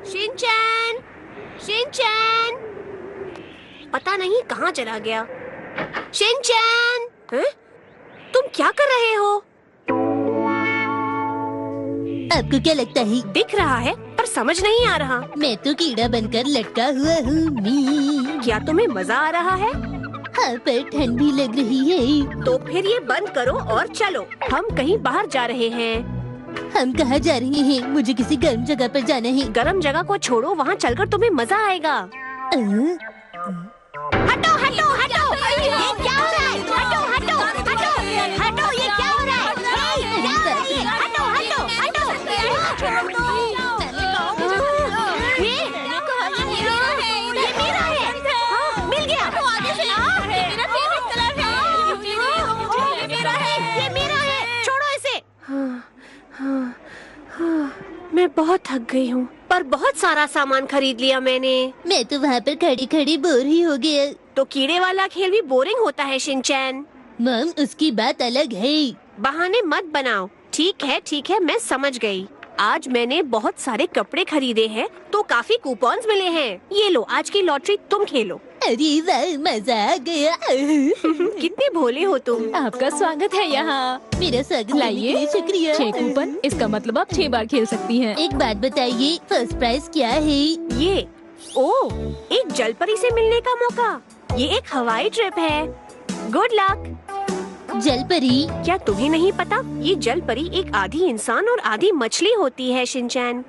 Shinchan, Shinchan, पता नहीं कहाँ चला गया। शिनचैन, तुम क्या कर रहे हो? आपको क्या लगता है? दिख रहा है पर समझ नहीं आ रहा। मैं तो कीड़ा बनकर लटका हुआ हूँ। क्या तुम्हें मजा आ रहा है? हाँ, पर ठंड भी लग रही है। तो फिर ये बंद करो और चलो, हम कहीं बाहर जा रहे हैं। हम कहाँ जा रहे हैं? मुझे किसी गर्म जगह पर जाना है। गर्म जगह को छोड़ो, वहाँ चलकर तुम्हें मजा आएगा। हटो हटो हटो, ये क्या हो रहा है? हटो हटो हटो हटो, ये क्या हो रहा है? हटो हटो हटो। ये मेरा है। हाँ, मिल गया। ये मेरा है, छोड़ो इसे। मैं बहुत थक गई हूँ, पर बहुत सारा सामान खरीद लिया मैंने। मैं तो वहाँ पर खड़ी खड़ी बोर ही हो गया। तो कीड़े वाला खेल भी बोरिंग होता है शिनचैन। मम, उसकी बात अलग है। बहाने मत बनाओ। ठीक है, मैं समझ गई। आज मैंने बहुत सारे कपड़े खरीदे हैं, तो काफी कूपन्स मिले हैं। ये लो, आज की लॉटरी तुम खेलो। अरे वाह, मजा आ गया। कितने भोले हो तुम। आपका स्वागत है यहाँ। मेरा स्वागत करने के लिए लाइए शुक्रिया। 6 कूपन, इसका मतलब आप 6 बार खेल सकती हैं। एक बात बताइए, फर्स्ट प्राइज क्या है? ये एक जलपरी से मिलने का मौका। ये एक हवाई ट्रिप है। Good luck. जलपरी? क्या तुम्हें नहीं पता? ये जलपरी एक आधी इंसान और आधी मछली होती है शिनचैन।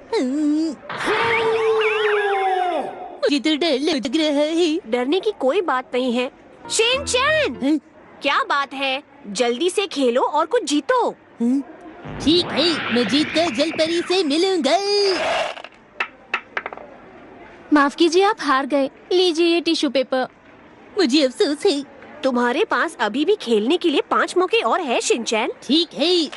मुझे तो डर लग रहा है। डरने की कोई बात नहीं है शिनचैन। क्या बात है? जल्दी से खेलो और कुछ जीतो। ठीक है, मैं जीत कर जलपरी से मिलूंगा। माफ कीजिए, आप हार गए। लीजिए ये टिश्यू पेपर। मुझे अफसोस है। तुम्हारे पास अभी भी खेलने के लिए 5 मौके और है शिनचैन। ठीक है।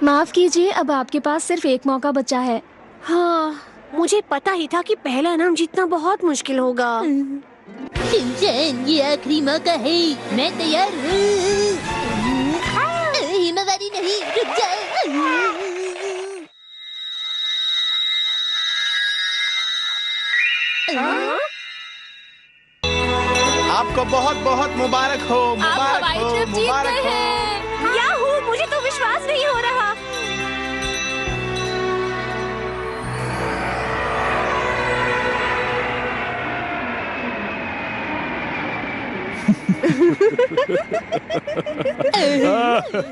माफ कीजिए, अब आपके पास सिर्फ एक मौका बचा है। हाँ, मुझे पता ही था कि पहला इनाम जीतना बहुत मुश्किल होगा। शिनचैन, ये आखिरी मौका है। मैं तैयार हूँ। हिमावारी नहीं, रुक जाओ। आपको बहुत बहुत मुबारक हो, मुबारक हो, मुबारक हो। याहू, मुझे तो विश्वास नहीं हो रहा।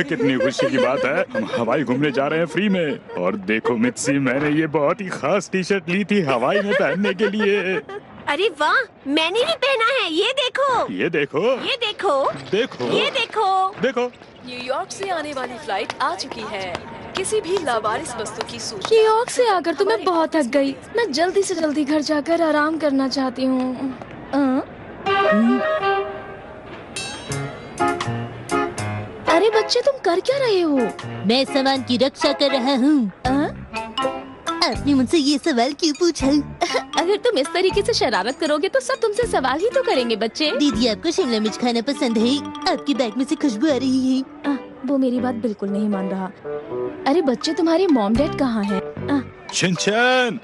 कितनी खुशी की बात है, हम हवाई घूमने जा रहे हैं फ्री में। और देखो मित्सी, मैंने ये बहुत ही खास टी शर्ट ली थी हवाई में पहनने के लिए। अरे वाह, मैंने भी पहना है। ये देखो, ये देखो, ये देखो, देखो, ये देखो, देखो। न्यूयॉर्क से आने वाली फ्लाइट आ चुकी है। किसी भी लावारिस वस्तु की सूचना। न्यूयॉर्क से आकर तो मैं बहुत थक गई। मैं जल्दी से जल्दी घर जाकर आराम करना चाहती हूँ। अरे बच्चे, तुम कर क्या रहे हो? मैं सामान की रक्षा कर रहा हूँ। आपने मुझसे ये सवाल क्यों पूछा? अगर तुम इस तरीके से शरारत करोगे तो सब तुमसे सवाल ही तो करेंगे बच्चे। दीदी, आपको शिमला मिर्च खाना पसंद है? आपके बैग में से खुशबू आ रही है। वो मेरी बात बिल्कुल नहीं मान रहा। अरे बच्चे, तुम्हारे मॉम डैड कहाँ हैं? शिनचैन,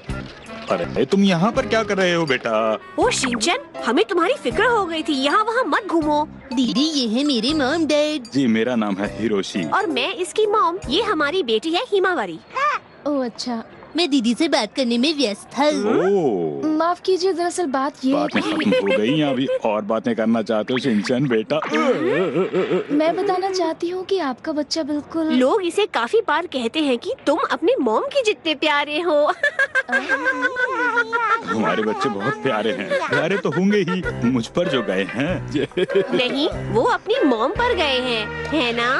अरे तुम यहाँ पर क्या कर रहे हो बेटा? ओ शिनचैन, हमें तुम्हारी फिक्र हो गई थी। यहाँ वहाँ मत घूमो। दीदी, ये है मेरे मॉम डैड। जी, मेरा नाम है हिरोशी। और मैं इसकी मॉम। ये हमारी बेटी है हिमावारी। ओह अच्छा। मैं दीदी से बात करने में व्यस्त था। ओह, माफ कीजिए, दरअसल बात ये है बातें कि खत्म हो गई हैं, अभी और बातें करना चाहते हो शिनचैन बेटा? मैं बताना चाहती हूँ कि आपका बच्चा बिल्कुल। लोग इसे काफी बार कहते हैं कि तुम अपने मॉम के जितने प्यारे हो। हमारे बच्चे बहुत प्यारे हैं। प्यारे तो होंगे ही, मुझ पर जो गए हैं। नहीं, वो अपनी मॉम पर गए हैं, है ना?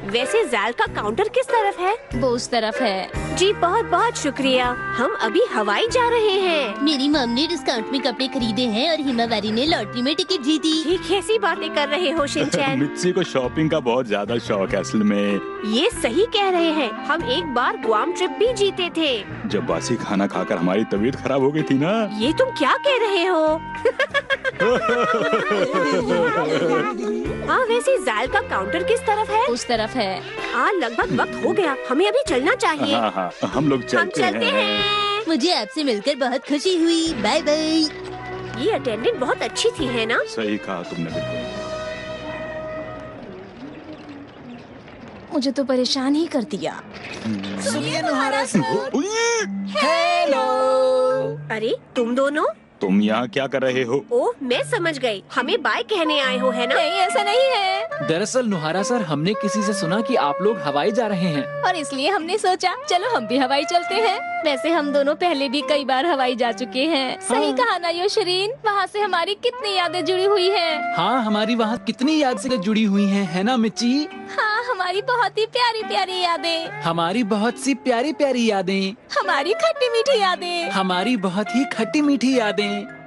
वैसे ज़ैल का काउंटर किस तरफ है? वो उस तरफ है। जी बहुत बहुत शुक्रिया। हम अभी हवाई जा रहे हैं। मेरी मॉम ने डिस्काउंट में कपड़े खरीदे हैं और हिमावारी ने लॉटरी में टिकट जीती। ये कैसी बातें कर रहे हो शिनचैन? मित्सी को शॉपिंग का बहुत ज्यादा शौक है असल में। ये सही कह रहे हैं। हम एक बार गुआम ट्रिप भी जीते थे। जब बासी खाना खाकर हमारी तबीयत खराब हो गई थी ना। ये तुम क्या कह रहे हो? हाँ, वैसे जायल का काउंटर किस तरफ है? उस तरफ है। हाँ, लगभग वक्त हो गया, हमें अभी चलना चाहिए। हाँ हाँ, हम लोग चलते हैं। मुझे आपसे मिलकर बहुत खुशी हुई। Bye bye. ये अटेंडेंट बहुत अच्छी थी, है ना? सही कहा तुमने, बिल्कुल। मुझे तो परेशान ही कर दिया। सुनिए नुहारा सर। अरे तुम दोनों? तुम यहाँ क्या कर रहे हो? ओह, मैं समझ गई, हमें बाय कहने आए हो, है ना? नहीं, ऐसा नहीं है। दरअसल नुहारा सर, हमने किसी से सुना कि आप लोग हवाई जा रहे हैं। और इसलिए हमने सोचा चलो हम भी हवाई चलते हैं। वैसे हम दोनों पहले भी कई बार हवाई जा चुके हैं। सही कहा ना योशरीन? वहाँ से हमारी कितनी यादें जुड़ी हुई हैं। हाँ, हमारी वहाँ कितनी याद से जुड़ी हुई हैं, है ना मिच्ची? हाँ, हमारी बहुत ही प्यारी प्यारी यादें। हमारी बहुत सी प्यारी प्यारी यादें। हमारी खट्टी मीठी यादें। हमारी बहुत ही खट्टी मीठी यादें।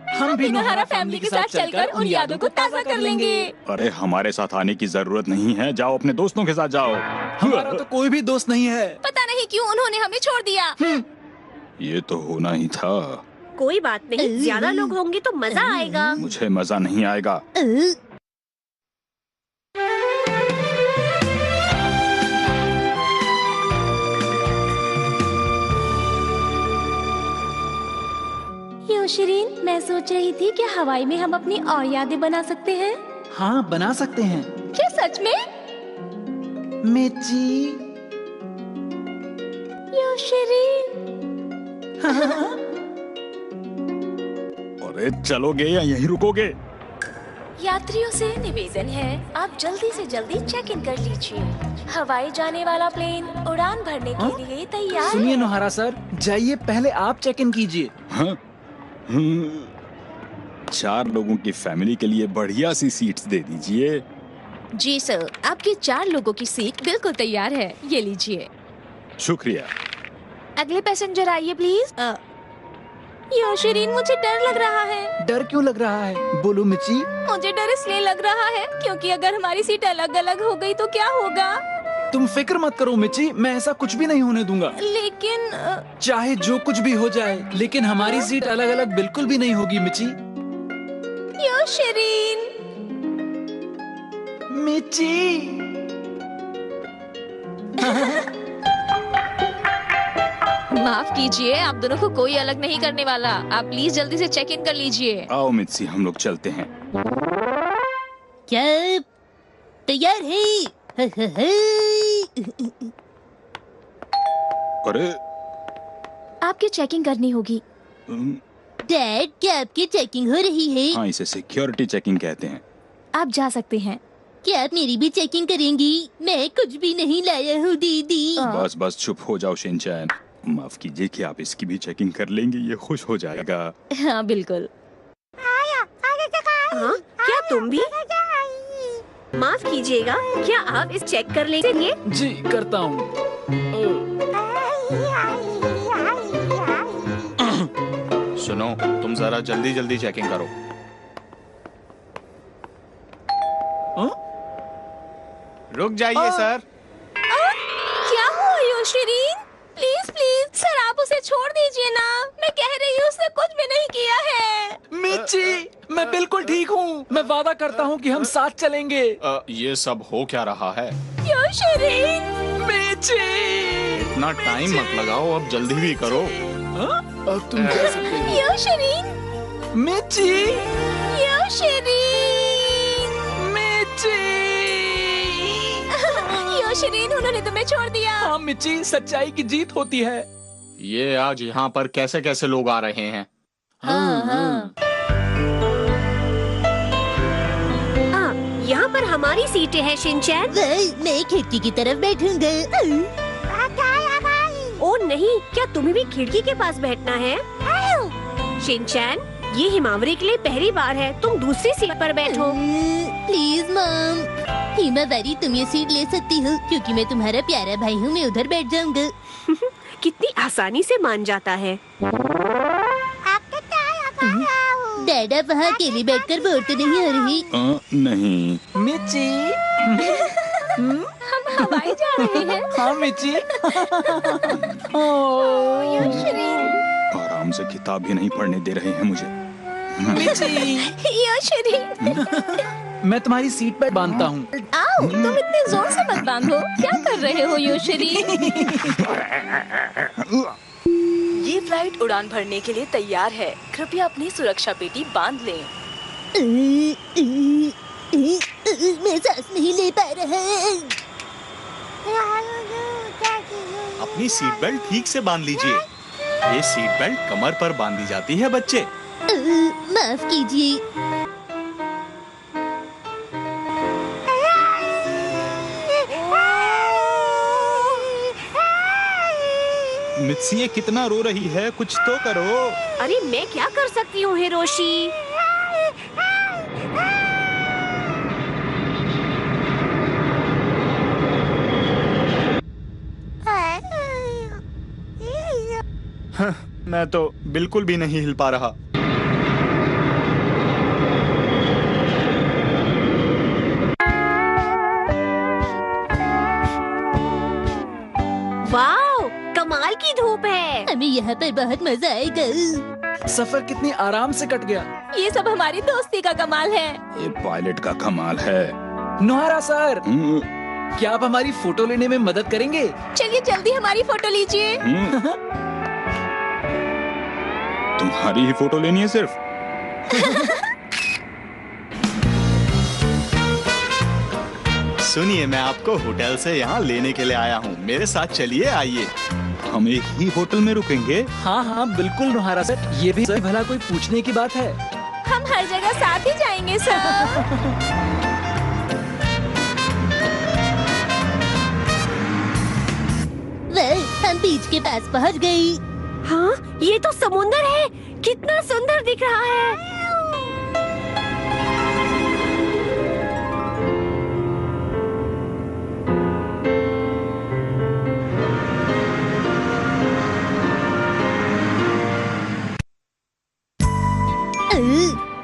हम भी नुहारा फैमिली के साथ चलकर उन यादों को ताज़ा कर लेंगे। अरे हमारे साथ आने की जरूरत नहीं है, जाओ अपने दोस्तों के साथ जाओ। हमारा तो कोई भी दोस्त नहीं है। पता नहीं क्यों उन्होंने हमें छोड़ दिया। ये तो होना ही था। कोई बात नहीं, ज्यादा लोग होंगे तो मजा आएगा। मुझे मजा नहीं आएगा। योशरीन, मैं सोच रही थी कि हवाई में हम अपनी और यादें बना सकते हैं। हाँ, बना सकते हैं। क्या सच में? मिच्ची। योशरीन। अरे चलोगे या यहीं रुकोगे? यात्रियों से निवेदन है, आप जल्दी से जल्दी चेक इन कर लीजिए। हवाई जाने वाला प्लेन उड़ान भरने के लिए तैयार सुनिए है। नुहारा सर, जाइए पहले आप चेक इन कीजिए। हाँ? 4 लोगों की फैमिली के लिए बढ़िया सी सीट्स दे दीजिए। जी सर, आपकी 4 लोगों की सीट बिल्कुल तैयार है, ये लीजिए। शुक्रिया। अगले पैसेंजर आइए प्लीज। योशरीन, मुझे डर लग रहा है। डर क्यों लग रहा है? बोलो मिच्ची। मुझे डर इसलिए लग रहा है क्योंकि अगर हमारी सीट अलग अलग हो गई तो क्या होगा? तुम फिक्र मत करो मिच्ची, मैं ऐसा कुछ भी नहीं होने दूंगा। लेकिन चाहे जो कुछ भी हो जाए, लेकिन हमारी सीट अलग अलग बिल्कुल भी नहीं होगी मिच्ची। योशरीन। मिच्ची। माफ कीजिए, आप दोनों को कोई अलग नहीं करने वाला। आप प्लीज जल्दी से चेक इन कर लीजिए। आओ मित्सी, हम लोग चलते हैं। क्या तैयार है? अरे आपकी चेकिंग करनी होगी। डैड, क्या आपकी चेकिंग हो रही है? हाँ, इसे सिक्योरिटी चेकिंग कहते हैं। आप जा सकते हैं। क्या आप मेरी भी चेकिंग करेंगी? मैं कुछ भी नहीं लाया हूँ दीदी। बस बस चुप हो जाओ शिनचैन। माफ कीजिए कि आप इसकी भी चेकिंग कर लेंगे, ये खुश हो जाएगा। हाँ बिल्कुल। हाँ, क्या तुम भी? माफ कीजिएगा, क्या आप इस चेक कर लेंगे? जी करता हूँ। सुनो, तुम जरा जल्दी जल्दी चेकिंग करो। रुक जाइए सर। क्या हुआ योशरीन? प्लीज प्लीज सर, आप उसे छोड़ दीजिए ना। मैं कह रही हूँ उसने कुछ भी नहीं किया है। मिच्ची, मैं बिल्कुल ठीक हूँ। मैं वादा करता हूँ कि हम साथ चलेंगे। ये सब हो क्या रहा है? योशरीन। मिच्ची। इतना टाइम मत लगाओ, अब जल्दी भी करो। अब तुम जा सकते हो। योशरीन। मिच्ची। योशरीन। मिच्ची। योशरीन, उन्होंने तुम्हें छोड़ दिया। हाँ मिच्ची, सच्चाई की जीत होती है। ये आज यहाँ पर कैसे कैसे लोग आ रहे हैं? हाँ। यहाँ पर हमारी सीटें हैं शिनचैन। मैं खिड़की की तरफ बैठूंगा। ओ नहीं, क्या तुम्हें भी खिड़की के पास बैठना है? शिनचैन, ये हिमावरी के लिए पहली बार है, तुम दूसरी सीट पर बैठो। प्लीज मॉम, हिमावरी तुम ये सीट ले सकती हो क्योंकि मैं तुम्हारा प्यारा भाई हूँ। मैं उधर बैठ जाऊंगा। कितनी आसानी से मान जाता है। डैड, आप वहाँ अकेले बैठकर बोर तो नहीं हो रही? नहीं। मिच्ची। हम हवाई जा रहे हैं। हाँ मिच्ची। योशरीन। आराम से किताब भी नहीं पढ़ने दे रहे हैं मुझे। मिची, योशरीन, मैं तुम्हारी सीट पर बांधता हूँ। आओ, तुम इतने जोर से मत बांधो। क्या कर रहे हो योशरीन? ये फ्लाइट उड़ान भरने के लिए तैयार है। कृपया अपनी सुरक्षा पेटी बांध लें। मैं सांस नहीं ले पा रहा। अपनी सीट बेल्ट ठीक से बांध लीजिए। ये सीट बेल्ट कमर पर बांधी जाती है बच्चे। माफ कीजिए। मित्सी ये कितना रो रही है, कुछ तो करो। अरे मैं क्या कर सकती हूँ हिरोशी? मैं तो बिल्कुल भी नहीं हिल पा रहा। वाह, कमाल की धूप है। हमें यहाँ पर बहुत मजा आएगा। सफर कितनी आराम से कट गया। ये सब हमारी दोस्ती का कमाल है। ये पायलट का कमाल है। नोहरा सर, क्या आप हमारी फोटो लेने में मदद करेंगे? चलिए जल्दी हमारी फोटो लीजिए। तुम्हारी ही फोटो लेनी है सिर्फ? सुनिए, मैं आपको होटल से यहाँ लेने के लिए आया हूँ। मेरे साथ चलिए, आइए। हम एक ही होटल में रुकेंगे? हाँ हाँ बिल्कुल नोहरा सर, ये भी सर भला कोई पूछने की बात है। हम हर जगह साथ ही जाएंगे सर। वाह, हम बीच के पास पहुँच गई। हाँ, ये तो समुंदर है। कितना सुंदर दिख रहा है।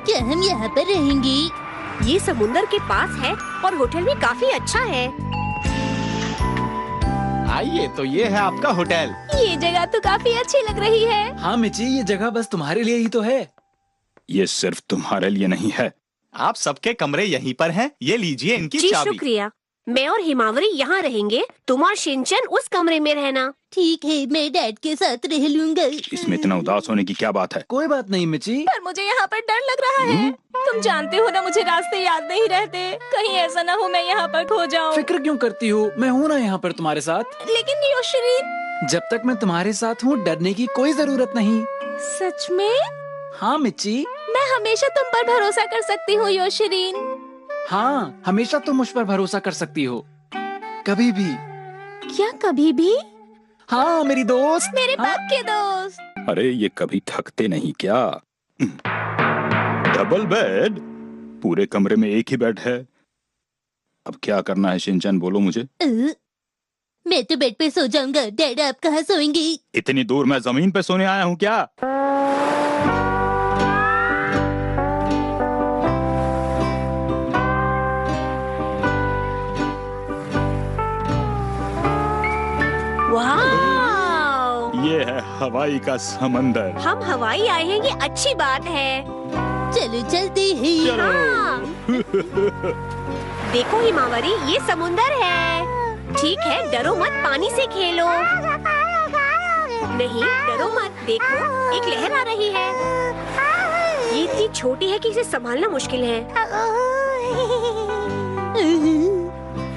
क्या हम यहाँ पर रहेंगे? ये समुंदर के पास है और होटल भी काफी अच्छा है। आइए, तो ये है आपका होटल। ये जगह तो काफी अच्छी लग रही है। हाँ मिची, ये जगह बस तुम्हारे लिए ही तो है। ये सिर्फ तुम्हारे लिए नहीं है। आप सबके कमरे यहीं पर हैं। ये लीजिए इनकी जी चाबी। शुक्रिया। मैं और हिमावरी यहाँ रहेंगे, तुम और शिनचैन उस कमरे में रहना। ठीक है, मैं डैड के साथ रह लूंगा। इसमें इतना उदास होने की क्या बात है? कोई बात नहीं मिची। पर मुझे यहाँ पर डर लग रहा है। तुम जानते हो ना, मुझे रास्ते याद नहीं रहते। कहीं ऐसा ना हो मैं यहाँ पर खो जाऊँ। फिक्र क्यों करती हो, मैं हूँ ना यहाँ पर तुम्हारे साथ। लेकिन योशरीन, जब तक मैं तुम्हारे साथ हूँ डरने की कोई जरूरत नहीं। सच में? हाँ मिची। मैं हमेशा तुम पर भरोसा कर सकती हूँ योशरीन। हाँ, हमेशा तुम मुझ पर भरोसा कर सकती हो, कभी भी। क्या कभी भी? हाँ मेरी दोस्त। मेरे हाँ? पक्के दोस्त। अरे ये कभी थकते नहीं क्या? Double bed? पूरे कमरे में एक ही बेड है। अब क्या करना है शिनचैन, बोलो मुझे। मैं तो बेड पे सो जाऊंगा। डैड आप कहाँ सोएंगे? इतनी दूर मैं जमीन पे सोने आया हूँ क्या? वाह, ये है हवाई का समंदर। हम हवाई आए हैं, ये अच्छी बात है। चलो चलते हैं। हाँ। देखो हिमावरी, ये समुंदर है। ठीक है, डरो मत, पानी से खेलो। नहीं डरो मत, देखो एक लहर आ रही है। ये इतनी छोटी है कि इसे संभालना मुश्किल है।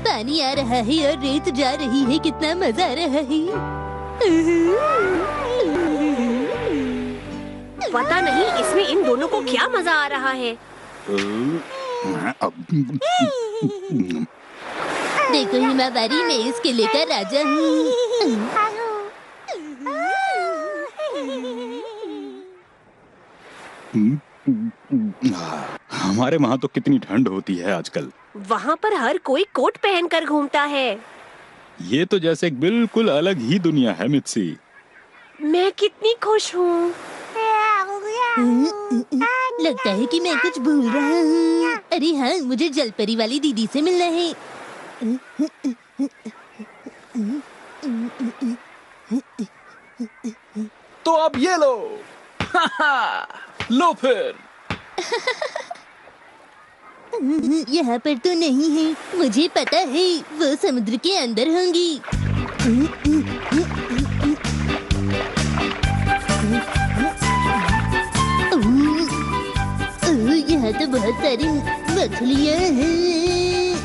पानी आ रहा है और रेत जा रही है। कितना मजा आ रहा है। पता नहीं इसमें इन दोनों को क्या मजा आ रहा है। देखो हिमावरी, मैं इस किले का राजा हूँ। हमारे वहाँ तो कितनी ठंड होती है आजकल। वहाँ पर हर कोई कोट पहनकर घूमता है। ये तो जैसे एक बिल्कुल अलग ही दुनिया है मित्सी। मैं कितनी खुश हूँ। लगता है कि मैं कुछ भूल रहा हूँ। अरे हाँ, मुझे जलपरी वाली दीदी से मिलना है। तो अब ये लो। लो फिर। यहाँ पर तो नहीं है, मुझे पता है वो समुद्र के अंदर होंगी। यहाँ तो बहुत सारी मछलियाँ हैं।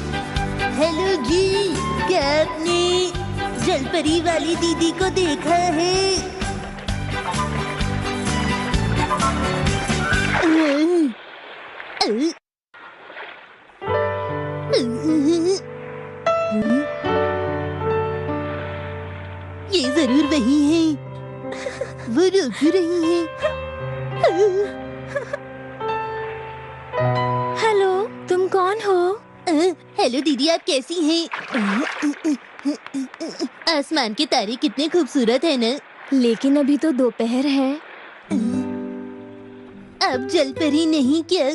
हेलो जी, क्या आपने जलपरी वाली दीदी को देखा है? ये जरूर वही है, वो रो क्यों रही है? हेलो, तुम कौन हो? हेलो दीदी, आप कैसी हैं? आसमान के तारे कितने खूबसूरत है ना? लेकिन अभी तो दोपहर है। आप जलपरी नहीं क्या?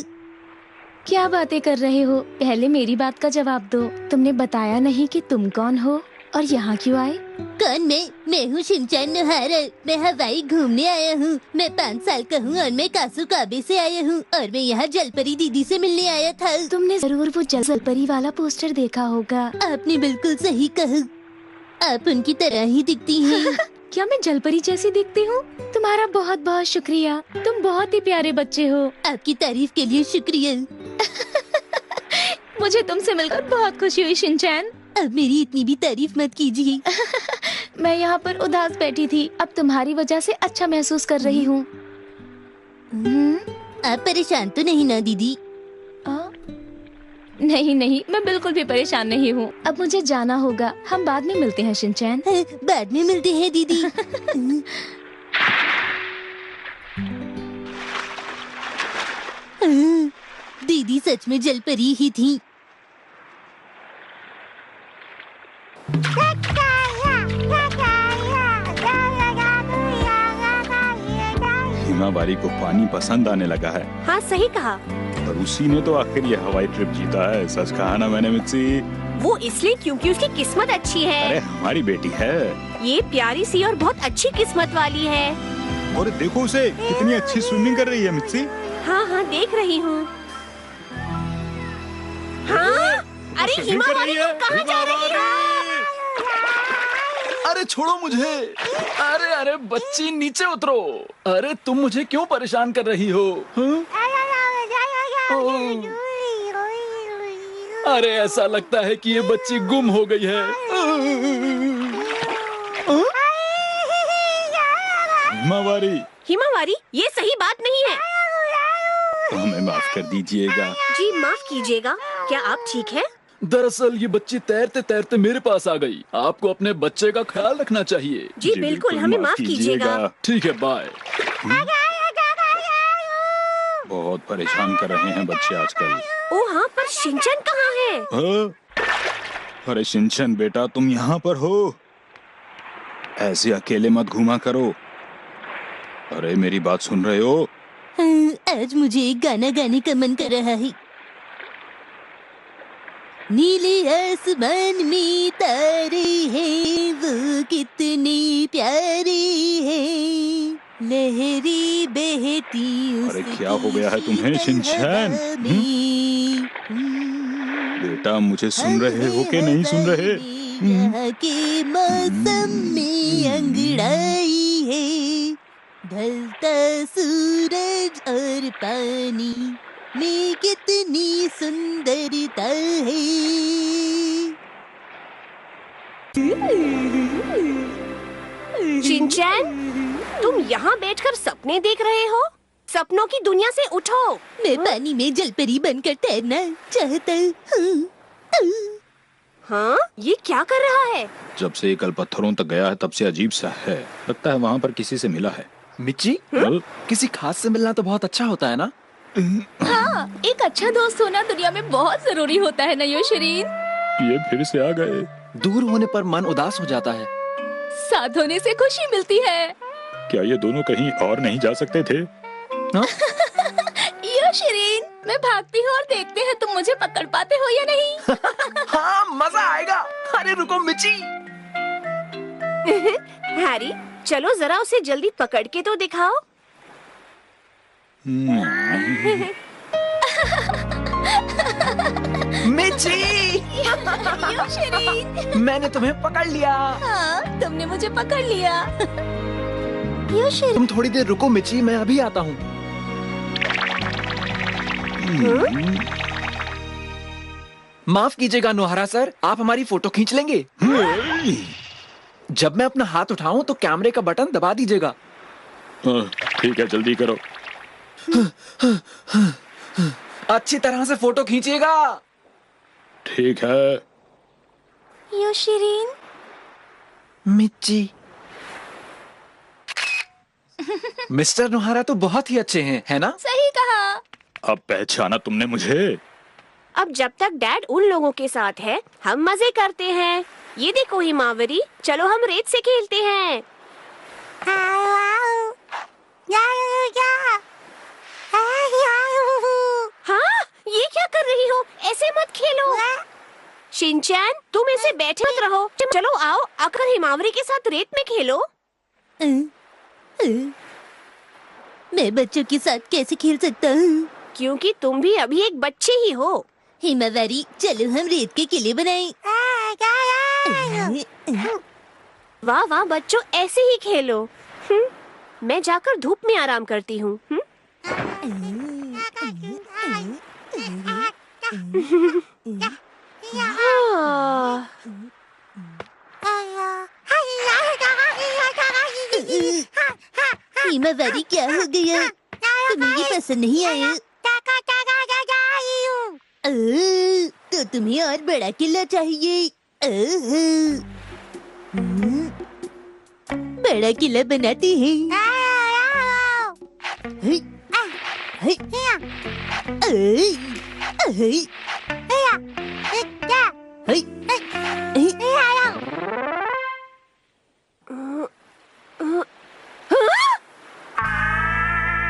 क्या बातें कर रहे हो? पहले मेरी बात का जवाब दो। तुमने बताया नहीं कि तुम कौन हो और यहाँ क्यों आए? कौन मैं हूँ शिनचैन नोहारा। मैं हवाई घूमने आया हूँ। मैं 5 साल का हूँ और मैं कासुकाबे से आया हूँ और मैं यहाँ जलपरी दीदी से मिलने आया था। तुमने जरूर वो जलपरी वाला पोस्टर देखा होगा। आपने बिल्कुल सही कहा, आप उनकी तरह ही दिखती हैं। क्या मैं जलपरी जैसी दिखती हूँ? तुम्हारा बहुत बहुत शुक्रिया, तुम बहुत ही प्यारे बच्चे हो। आपकी तारीफ के लिए शुक्रिया। मुझे तुमसे मिलकर बहुत खुशी हुई शिनचैन। अब मेरी इतनी भी तारीफ मत कीजिए। मैं यहाँ पर उदास बैठी थी, अब तुम्हारी वजह से अच्छा महसूस कर रही हूँ। आप परेशान तो नहीं ना दीदी? नहीं नहीं, मैं बिल्कुल भी परेशान नहीं हूँ। अब मुझे जाना होगा, हम बाद में मिलते हैं शिनचैन। बाद में मिलते हैं दीदी। दीदी सच में जलपरी ही थी। हिमावारी को पानी पसंद आने लगा है। हाँ सही कहा। और उसी ने तो आखिर ये हवाई ट्रिप जीता है। सच कहा ना मैंने मित्सी? वो इसलिए क्योंकि उसकी किस्मत अच्छी है। अरे हमारी बेटी है। ये प्यारी सी और बहुत अच्छी किस्मत वाली है। और देखो उसे, कितनी अच्छी स्विमिंग कर रही है मित्सी। हाँ हाँ देख रही हूँ। हाँ? अरे हिमावारी तुम कहाँ जा रही हो? अरे छोड़ो मुझे। अरे अरे बच्ची नीचे उतरो। अरे तुम मुझे क्यों परेशान कर रही हो? अरे ऐसा लगता है कि ये बच्ची गुम हो गई है। हिमावारी, हिमावारी ये सही बात नहीं है। हमें माफ कर दीजिएगा। जी माफ कीजिएगा, क्या आप ठीक हैं? दरअसल ये बच्ची तैरते तैरते मेरे पास आ गई। आपको अपने बच्चे का ख्याल रखना चाहिए। जी बिल्कुल, हमें माफ कीजिएगा। ठीक है, बाय। बहुत परेशान कर रहे हैं बच्चे आजकल। ओ हाँ, पर शिनचैन कहाँ है? अरे शिनचैन बेटा, तुम यहाँ पर हो? ऐसे अकेले मत घूमा करो। अरे मेरी बात सुन रहे हो? आज मुझे एक गाना गाने का मन कर रहा है। नीले आसमान में तारे हैं, वो कितने प्यारे हैं, लहरें बहती अरे क्या हो गया है तुम्हें शिनचैन? बेटा मुझे सुन रहे हो कि नहीं सुन रहे? यहाँ के मौसम में अंगड़ाई है, ढलता सूरज और पानी में कितनी सुंदरता है। शिनचैन, तुम यहाँ बैठकर सपने देख रहे हो? सपनों की दुनिया से उठो। मैं पानी में जलपरी बनकर तैरना चाहता हूँ। हाँ, ये क्या कर रहा है? जब से ये कल पत्थरों तक गया है तब से अजीब सा है। लगता है वहाँ पर किसी से मिला है। मिच्ची, किसी खास से मिलना तो बहुत अच्छा होता है ना? हाँ, एक अच्छा दोस्त होना दुनिया में बहुत जरूरी होता है ना यो शिरीन? ये फिर से आ गए। दूर होने पर मन उदास हो जाता है। साथ होने से खुशी मिलती है। क्या ये दोनों कहीं और नहीं जा सकते थे? यो शिरीन, मैं भागती हूँ और देखते हैं तुम मुझे पकड़ पाते हो या नहीं। हाँ, मजा आएगा। अरे रुको मिच्ची। हैरी, चलो जरा उसे जल्दी पकड़ के तो दिखाओ। मिची, मैंने तुम्हें पकड़ लिया। हाँ, तुमने मुझे पकड़ लिया। तुम थोड़ी देर रुको मिची, मैं अभी आता हूँ। माफ कीजिएगा नोहरा सर, आप हमारी फोटो खींच लेंगे? जब मैं अपना हाथ उठाऊं तो कैमरे का बटन दबा दीजिएगा। ठीक है, जल्दी करो। अच्छी तरह से फोटो खींचिएगा। ठीक है। योशिरीन, मिच्ची। मिस्टर नोहरा तो बहुत ही अच्छे हैं, है ना? सही कहा। अब पहचाना तुमने मुझे? अब जब तक डैड उन लोगों के साथ है हम मजे करते हैं। ये देखो हिमावरी, चलो हम रेत से खेलते हैं। हाँ, ये क्या कर रही हो? ऐसे मत खेलो। शिनचैन, तुम ऐसे बैठे मत रहो। चलो आओ, आकर हिमावरी के साथ रेत में खेलो। मैं बच्चों के साथ कैसे खेल सकता हूँ? क्योंकि तुम भी अभी एक बच्चे ही हो। हिमावरी, चलो हम रेत के किले बनाएं। वाह वाह बच्चों, ऐसे ही खेलो। मैं जाकर धूप में आराम करती हूँ। हिमावरी, क्या हो गया? तुम्हें ये पसंद नहीं आया? तो तुम्हें और बड़ा किला चाहिए। बड़ा किला बनाते हैं।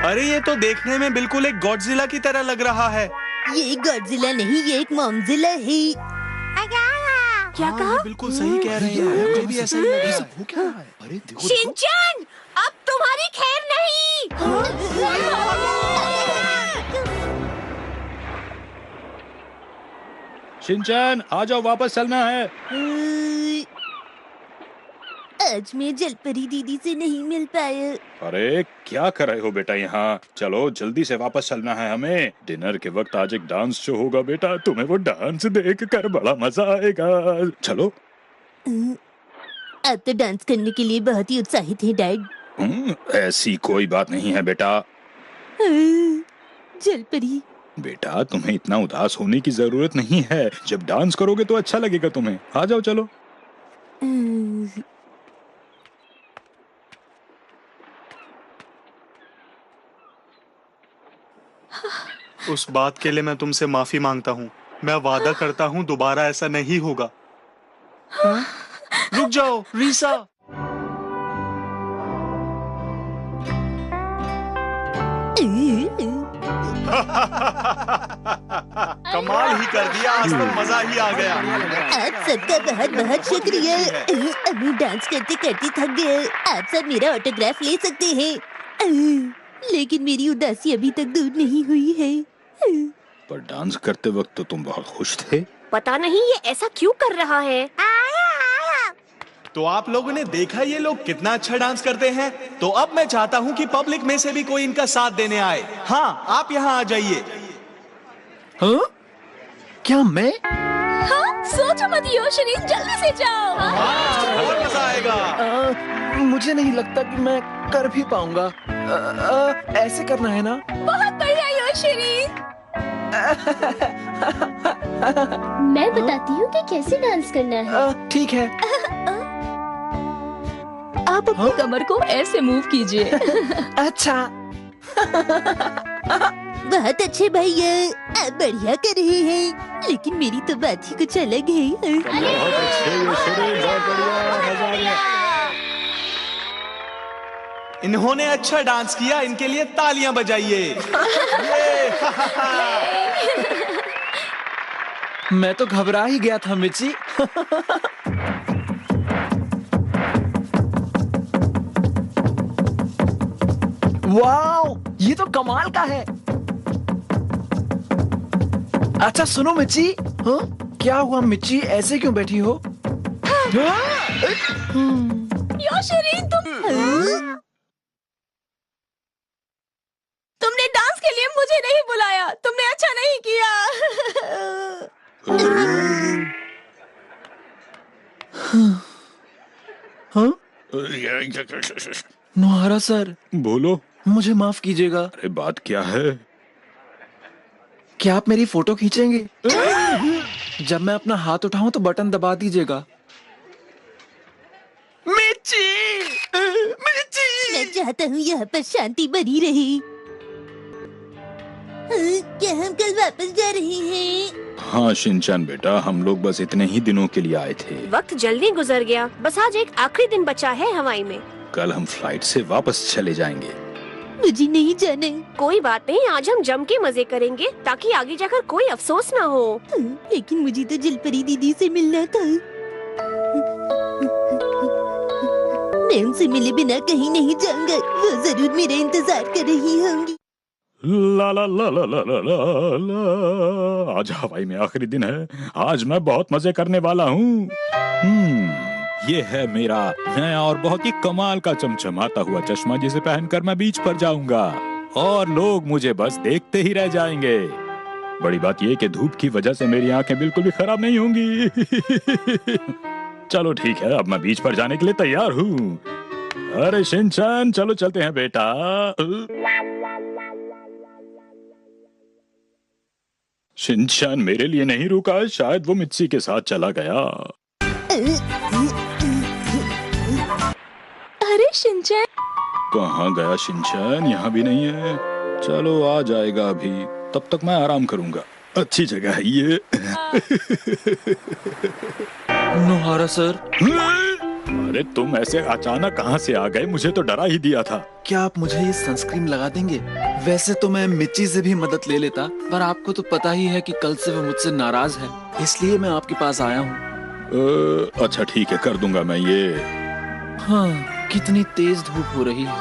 अरे ये तो देखने में बिल्कुल एक गॉडजिला की तरह लग रहा है। ये गॉडजिला नहीं, ये एक मॉमजिला है। क्या कहा? बिल्कुल सही कह रहे हैं, मुझे भी ऐसा ही लग रहा है। वो क्या है? अरे देखो, शिनचैन, अब तुम्हारी खैर नहीं। शिनचैन, आ जाओ, वापस चलना है। आज मैं जलपरी दीदी से नहीं मिल पाया। अरे क्या कर रहे हो बेटा यहाँ? चलो जल्दी से वापस चलना है हमें। डिनर के वक्त आज एक डांस शो होगा बेटा, तुम्हें वो डांस देखकर बड़ा मजा आएगा। चलो। आप तो डांस करने के लिए बहुत ही उत्साहित हैं डैड। ऐसी कोई बात नहीं है बेटा। जलपरी, बेटा तुम्हें इतना उदास होने की जरूरत नहीं है। जब डांस करोगे तो अच्छा लगेगा तुम्हें। आ जाओ चलो। उस बात के लिए मैं तुमसे माफी मांगता हूँ। मैं वादा करता हूँ दोबारा ऐसा नहीं होगा। रुक जाओ रीसा। कमाल ही कर दिया, आज तो मजा ही आ गया। आप सबका बहुत बहुत शुक्रिया। अभी डांस करते करते थक गए। आप सब मेरा ऑटोग्राफ ले सकते हैं, लेकिन मेरी उदासी अभी तक दूर नहीं हुई है। पर डांस करते वक्त तो तुम बहुत खुश थे। पता नहीं ये ऐसा क्यों कर रहा है। तो आप लोगों ने देखा ये लोग कितना अच्छा डांस करते हैं। तो अब मैं चाहता हूँ कि पब्लिक में से भी कोई इनका साथ देने आए। हाँ, आप यहाँ आ जाइए। हाँ? क्या मैं? हाँ, सोचो मत योशिरीन, जल्दी से जाओ। और मजा आएगा। मुझे नहीं लगता कि मैं कर भी पाऊंगा। ऐसे करना है ना? बहुत बढ़िया योशिरीन। मैं बताती हूँ कि कैसे डांस करना है। ठीक है। आप अपनी कमर को ऐसे मूव कीजिए। अच्छा। बहुत अच्छे भैया, आप बढ़िया कर रहे हैं, लेकिन मेरी तो बात ही कुछ अलग है। बहुत अच्छे, ये शरीर बहुत बढ़िया, मजा आ गया। इन्होंने अच्छा डांस किया, इनके लिए तालियां बजाइए। मैं तो घबरा ही गया था मिची। वाओ, ये तो कमाल का है। अच्छा सुनो मिची, हाँ? क्या हुआ मिच्ची, ऐसे क्यों बैठी हो? योशरीन, तुमने डांस के लिए मुझे नहीं बुलाया। तुमने अच्छा नहीं किया। हाँ? नोहारा सर, बोलो। मुझे माफ कीजिएगा। अरे बात क्या है? क्या आप मेरी फोटो खींचेंगे? जब मैं अपना हाथ उठाऊं तो बटन दबा दीजिएगा। मिच्ची! मिच्ची! मैं चाहता हूँ यहाँ पर शांति बनी रहे। क्या हम कल वापस जा रहे हैं? हाँ शिनचैन बेटा, हम लोग बस इतने ही दिनों के लिए आए थे। वक्त जल्दी गुजर गया। बस आज एक आखिरी दिन बचा है हवाई में। कल हम फ्लाइट से वापस चले जाएंगे। मुझे नहीं जाना। कोई बात नहीं, आज हम जम के मजे करेंगे ताकि आगे जाकर कोई अफसोस ना हो। लेकिन मुझे तो जलपरी दीदी से मिलना था। मैं उनसे मिले बिना कहीं नहीं जाऊंगा। वो जरूर मेरा इंतजार कर रही होंगी। ला ला ला ला ला ला ला ला। आज हवाई में आखिरी दिन है। आज मैं बहुत मजे करने वाला हूँ। ये है मेरा नया और बहुत ही कमाल का चमचमाता हुआ चश्मा, जिसे पहनकर मैं बीच पर जाऊंगा और लोग मुझे बस देखते ही रह जाएंगे। बड़ी बात ये कि धूप की वजह से मेरी आंखें बिल्कुल भी खराब नहीं होंगी। चलो ठीक है, अब मैं बीच पर जाने के लिए तैयार हूँ। अरे शिनचैन, चलो चलते हैं बेटा। शिनचैन मेरे लिए नहीं रुका, शायद वो मिच्ची के साथ चला गया। अरे शिनचैन, कहाँ गया शिनचैन? यहाँ भी नहीं है। चलो आ जाएगा अभी, तब तक मैं आराम करूंगा। अच्छी जगह है ये। नोहारा सर, अरे तुम ऐसे अचानक कहाँ से आ गए? मुझे तो डरा ही दिया था। क्या आप मुझे ये सनस्क्रीन लगा देंगे? वैसे तो मैं मिच्ची से भी मदद ले लेता, पर आपको तो पता ही है कि कल से वो मुझसे नाराज है, इसलिए मैं आपके पास आया हूँ। अच्छा ठीक है, कर दूंगा मैं ये। हाँ, कितनी तेज धूप हो रही है।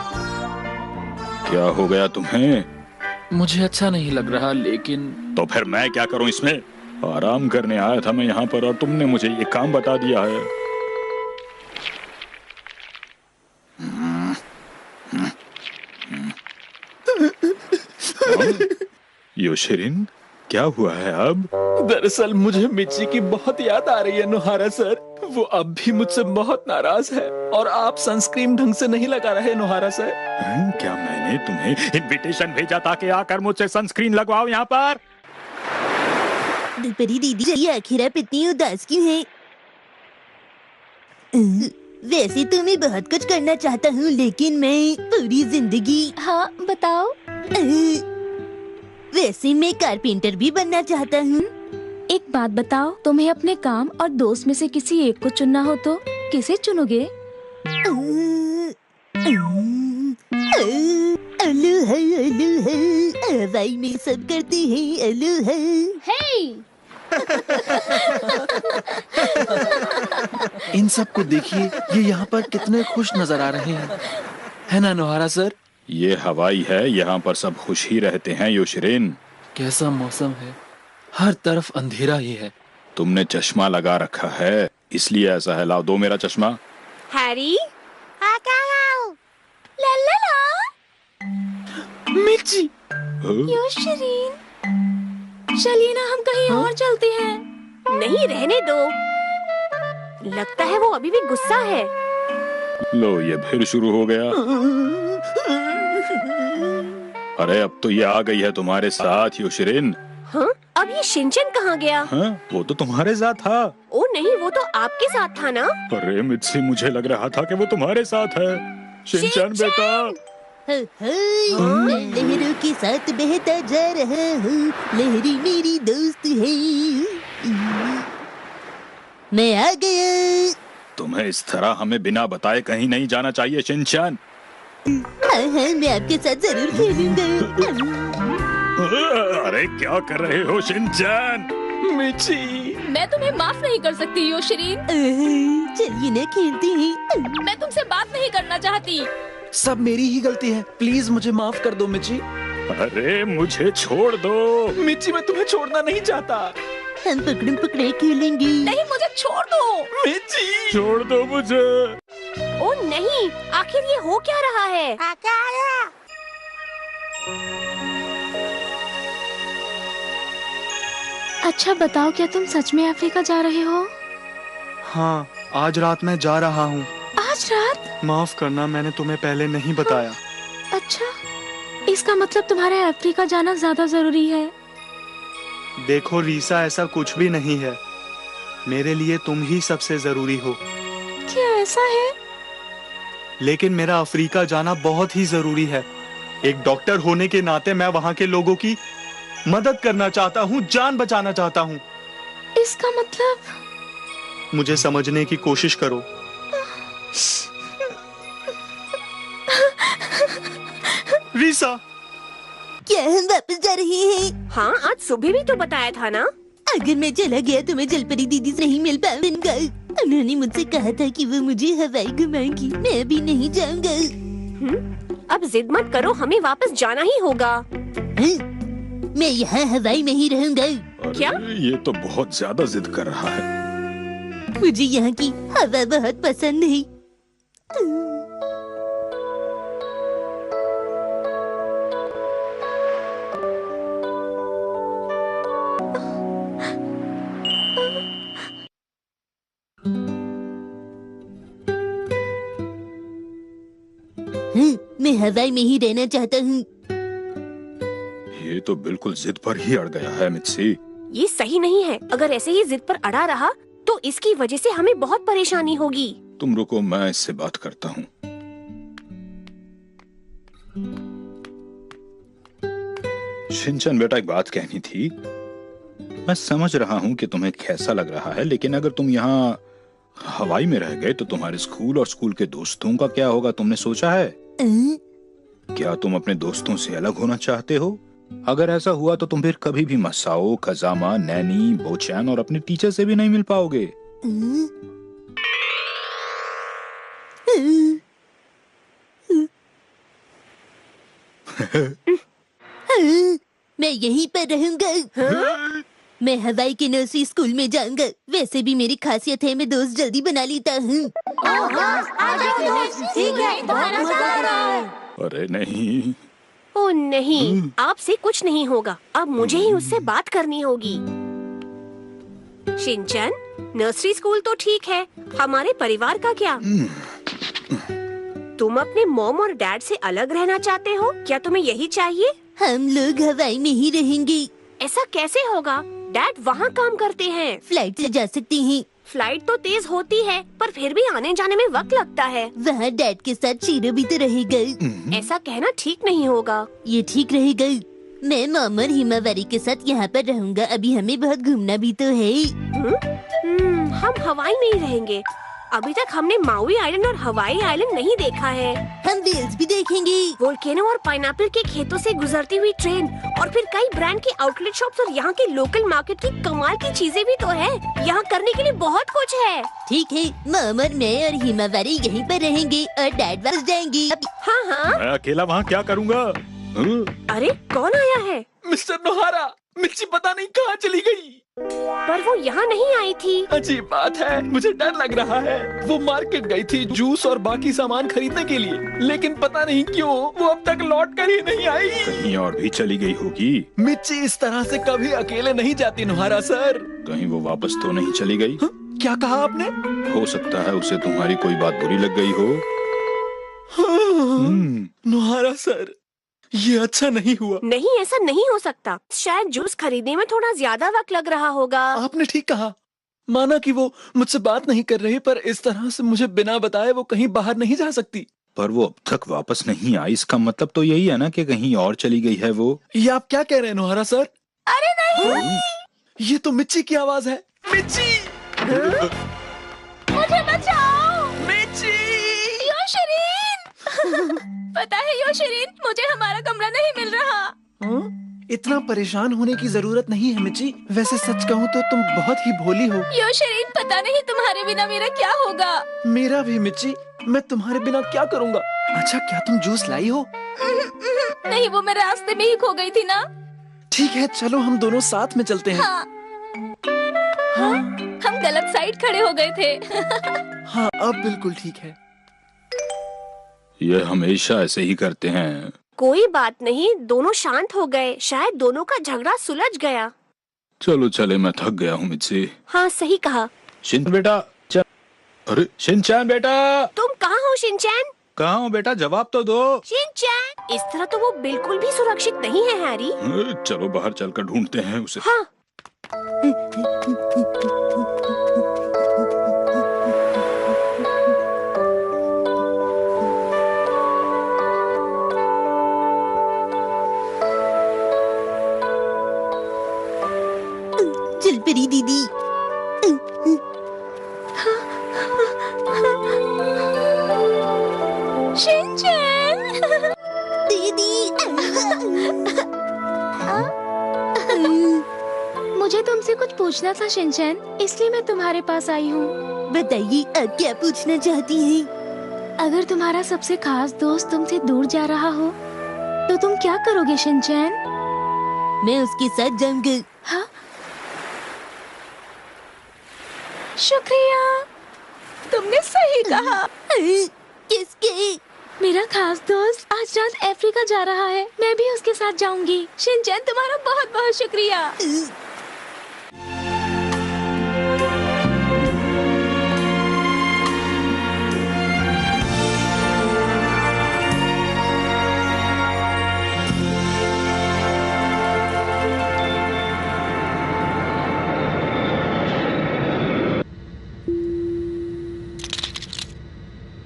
क्या हो गया तुम्हें? मुझे अच्छा नहीं लग रहा, लेकिन तो फिर मैं क्या करूं इसमें? आराम करने आया था मैं यहाँ पर और तुमने मुझे ये काम बता दिया है। योशरीन, क्या हुआ है अब? दरअसल मुझे मिच्ची की बहुत याद आ रही है नोहारा सर। वो अब भी मुझसे बहुत नाराज है और आप सनस्क्रीन ढंग से नहीं लगा रहे नोहारा सर। क्या मैंने तुम्हें इनविटेशन भेजा था कि आकर मुझसे सनस्क्रीन लगवाओ यहाँ पर? जलपरी दीदी, ये आखिर आप इतनी उदास क्यों हैं? वैसे तो मैं बहुत कुछ करना चाहता हूँ, लेकिन मैं पूरी जिंदगी। हाँ बताओ। वैसे मैं कारपेंटर भी बनना चाहता हूँ। एक बात बताओ, तुम्हें अपने काम और दोस्त में से किसी एक को चुनना हो तो किसे चुनोगे? हवाई में सब करते हैं अलोहा। इन सब को देखिए, ये यहाँ पर कितने खुश नजर आ रहे हैं, है ना नोहारा सर? ये हवाई है, यहाँ पर सब खुश ही रहते हैं योशरीन। कैसा मौसम है, हर तरफ अंधेरा ही है। तुमने चश्मा लगा रखा है, इसलिए ऐसा है। लाओ, दो मेरा चश्मा। हैरी, मिच्ची, योशरीन, चलिए ना हम कहीं और चलते हैं। नहीं रहने दो। लगता है वो अभी भी गुस्सा है। लो, ये फिर शुरू हो गया। अरे अब तो ये आ गई है तुम्हारे साथ योशरीन। हाँ? अब ये शिनचैन कहाँ गया? हाँ? वो तो तुम्हारे साथ था। ओ नहीं, वो तो आपके साथ था ना। अरे मिच्ची, मुझे लग रहा था कि वो तुम्हारे साथ है। शिनचैन बेटा, मैं लहरों के साथ बहता जा रहा हूँ, लहरी मेरी दोस्त है। मैं आ गया। तुम्हें इस तरह हमें बिना बताए कहीं नहीं जाना चाहिए शिनचैन। हाँ, मैं आपके साथ जरूर खेलूंगा। अरे क्या कर रहे हो शिनचैन? मिच्ची, मैं तुम्हें माफ नहीं कर सकती योशरीन। चलिए ना खेलते हैं। मैं तुमसे बात नहीं करना चाहती। सब मेरी ही गलती है, प्लीज मुझे माफ कर दो मिच्ची। अरे मुझे छोड़ दो। मिच्ची, मैं तुम्हें छोड़ना नहीं चाहता। हम पकड़म पकड़ाई खेलेंगे। नहीं, मुझे छोड़ दो। मिची छोड़ दो मुझे। ओ नहीं, आखिर ये हो क्या रहा है? अच्छा बताओ, क्या तुम सच में अफ्रीका जा रहे हो? हाँ, आज रात मैं जा रहा हूँ। आज रात? माफ करना, मैंने तुम्हें पहले नहीं बताया। अच्छा, इसका मतलब तुम्हारे अफ्रीका जाना ज्यादा जरूरी है। देखो रीसा, ऐसा कुछ भी नहीं है। मेरे लिए तुम ही सबसे जरूरी हो। क्या ऐसा है? लेकिन मेरा अफ्रीका जाना बहुत ही जरूरी है। एक डॉक्टर होने के नाते मैं वहाँ के लोगों की मदद करना चाहता हूँ, जान बचाना चाहता हूँ। इसका मतलब? मुझे समझने की कोशिश करो। रीसा, क्या हम वापस जा रहे हैं? हाँ, आज सुबह भी तो बताया था ना। अगर मैं चला गया तो मैं जलपरी दीदी से नहीं मिल पाऊंगा। उन्होंने मुझसे कहा था कि वो मुझे हवाई घुमाएंगी। मैं अभी नहीं जाऊंगा। अब जिद मत करो, हमें वापस जाना ही होगा। मैं यहाँ हवाई में ही रहूंगा। क्या? ये तो बहुत ज्यादा जिद कर रहा है। मुझे यहाँ की हवा बहुत पसंद है। मैं हवाई में ही रहना चाहता हूँ। ये तो बिल्कुल जिद पर ही अड़ गया है मित्सी। ये सही नहीं है। अगर ऐसे ही जिद पर अड़ा रहा तो इसकी वजह से हमें बहुत परेशानी होगी। तुम रुको, मैं इससे बात करता हूँ। शिनचैन बेटा, एक बात कहनी थी। मैं समझ रहा हूँ कि तुम्हें कैसा लग रहा है, लेकिन अगर तुम यहाँ हवाई में रह गए तो तुम्हारे स्कूल और स्कूल के दोस्तों का क्या होगा? तुमने सोचा है? क्या तुम अपने दोस्तों से अलग होना चाहते हो? अगर ऐसा हुआ तो तुम फिर कभी भी मसाओ, खजामा, नैनी, बोचैन और अपने टीचर से भी नहीं मिल पाओगे। मैं यहीं पर रहूंगा। मैं हवाई के नर्सरी स्कूल में जाऊंगा। वैसे भी मेरी खासियत है, मैं दोस्त जल्दी बना लेता हूँ। अरे नहीं। ओ नहीं, आपसे कुछ नहीं होगा। अब मुझे ही उससे बात करनी होगी। शिनचैन, नर्सरी स्कूल तो ठीक है, हमारे परिवार का क्या? तुम अपने मॉम और डैड से अलग रहना चाहते हो? क्या तुम्हें यही चाहिए? हम लोग हवाई में ही रहेंगे। ऐसा कैसे होगा? डैड वहाँ काम करते हैं। फ्लाइट से जा सकते हैं। फ्लाइट तो तेज होती है, पर फिर भी आने जाने में वक्त लगता है। वहाँ डैड के साथ शीरो भी तो रहेगा। ऐसा कहना ठीक नहीं होगा। ये ठीक रहेगा। मैं मॉम और हिमावरी के साथ यहाँ पर रहूँगा। अभी हमें बहुत घूमना भी तो है। हम हवाई में ही रहेंगे। अभी तक हमने माउई आइलैंड और हवाई आइलैंड नहीं देखा है। हम वेल्स भी देखेंगे। वोल्केनो और पाइनएप्पल के खेतों से गुजरती हुई ट्रेन और फिर कई ब्रांड के आउटलेट शॉप्स और यहाँ के लोकल मार्केट की कमाल की चीजें भी तो है। यहाँ करने के लिए बहुत कुछ है। ठीक है, मॉम और मैं और हिमावरी यहीं पर रहेंगे और डैड वापस जाएंगे। हाँ हाँ। मैं अकेला वहाँ क्या करूँगा? अरे कौन आया है? मिस्टर नोहारा, मिर्ची पता नहीं कहाँ चली गई। पर वो यहाँ नहीं आई थी। अजीब बात है, मुझे डर लग रहा है। वो मार्केट गई थी जूस और बाकी सामान खरीदने के लिए, लेकिन पता नहीं क्यों वो अब तक लौट कर ही नहीं आई। कहीं और भी चली गई होगी। मिर्ची इस तरह से कभी अकेले नहीं जाती नोहारा सर। कहीं वो वापस तो नहीं चली गई? क्या कहा आपने? हो सकता है उसे तुम्हारी कोई बात बुरी लग गई हो। नोहारा सर, ये अच्छा नहीं हुआ। नहीं, ऐसा नहीं हो सकता। शायद जूस खरीदने में थोड़ा ज्यादा वक्त लग रहा होगा। आपने ठीक कहा। माना कि वो मुझसे बात नहीं कर रही, पर इस तरह से मुझे बिना बताए वो कहीं बाहर नहीं जा सकती। पर वो अब तक वापस नहीं आई, इसका मतलब तो यही है ना कि कहीं और चली गई है वो। ये आप क्या कह रहे हैं नोहारा सर? अरे नहीं, ये तो मिर्ची की आवाज है। मिर्ची, मुझे बचाओ। मिर्ची। योशरीन। पता है योशरीन, मुझे हमारा कमरा नहीं मिल रहा। इतना परेशान होने की जरूरत नहीं है मिर्ची। वैसे सच कहूँ तो तुम बहुत ही भोली हो। योशरीन, पता नहीं तुम्हारे बिना मेरा क्या होगा। मेरा भी मिर्ची, मैं तुम्हारे बिना क्या करूँगा। अच्छा, क्या तुम जूस लाई हो? नहीं, वो मैं रास्ते में ही खो गई थी ना। ठीक है, चलो हम दोनों साथ में चलते हैं। हाँ। हाँ, हम गलत साइड खड़े हो गए थे। हाँ, अब बिल्कुल ठीक है। ये हमेशा ऐसे ही करते हैं। कोई बात नहीं, दोनों शांत हो गए। शायद दोनों का झगड़ा सुलझ गया। चलो चले, मैं थक गया हूँ मित्सी। हाँ सही कहा। शिन बेटा अरे शिनचैन बेटा, तुम कहाँ हो शिनचैन? कहाँ हो बेटा, जवाब तो दो। शिनचैन, इस तरह तो वो बिल्कुल भी सुरक्षित नहीं है हैरी। चलो बाहर चलकर ढूंढते हैं उसे। हाँ। जलपरी दीदी, शिनचैन! दीदी। मुझे तुमसे कुछ पूछना था शिनचैन, इसलिए मैं तुम्हारे पास आई हूँ। बताइए, आप क्या पूछना चाहती हैं? अगर तुम्हारा सबसे खास दोस्त तुमसे दूर जा रहा हो तो तुम क्या करोगे शिनचैन? मैं उसके साथ जाऊंगा। हाँ? शुक्रिया, तुमने सही कहा। किसके? मेरा खास दोस्त आज रात अफ्रीका जा रहा है, मैं भी उसके साथ जाऊंगी। शिनचैन, तुम्हारा बहुत बहुत शुक्रिया।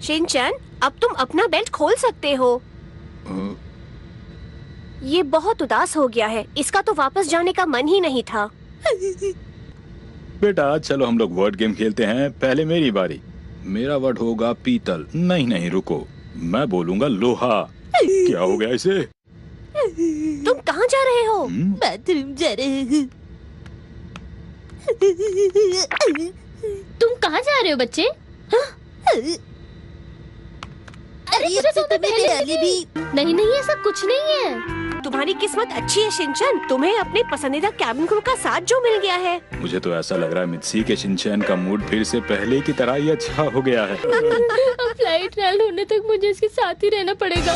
शिनचैन, अब तुम अपना बेल्ट खोल सकते हो। ये बहुत उदास हो गया है, इसका तो वापस जाने का मन ही नहीं था। बेटा चलो हम लोग वर्ड गेम खेलते हैं। पहले मेरी बारी। मेरा वर्ड होगा पीतल। नहीं नहीं रुको, मैं बोलूंगा लोहा। क्या हो गया इसे? तुम कहाँ जा रहे हो? बाथरूम जा रहे हैं। तुम कहाँ जा रहे हो बच्चे? अरे मुझे तो तुम्हें पहले भी। नहीं नहीं, ऐसा कुछ नहीं है। तुम्हारी किस्मत अच्छी है शिनचैन, तुम्हें अपने पसंदीदा कैबिन क्रू का साथ जो मिल गया है। मुझे तो ऐसा लग रहा है मित्सी के शिनचैन का मूड फिर से पहले की तरह ही अच्छा हो गया है। अब फ्लाइट लैंड होने तक मुझे इसके साथ ही रहना पड़ेगा।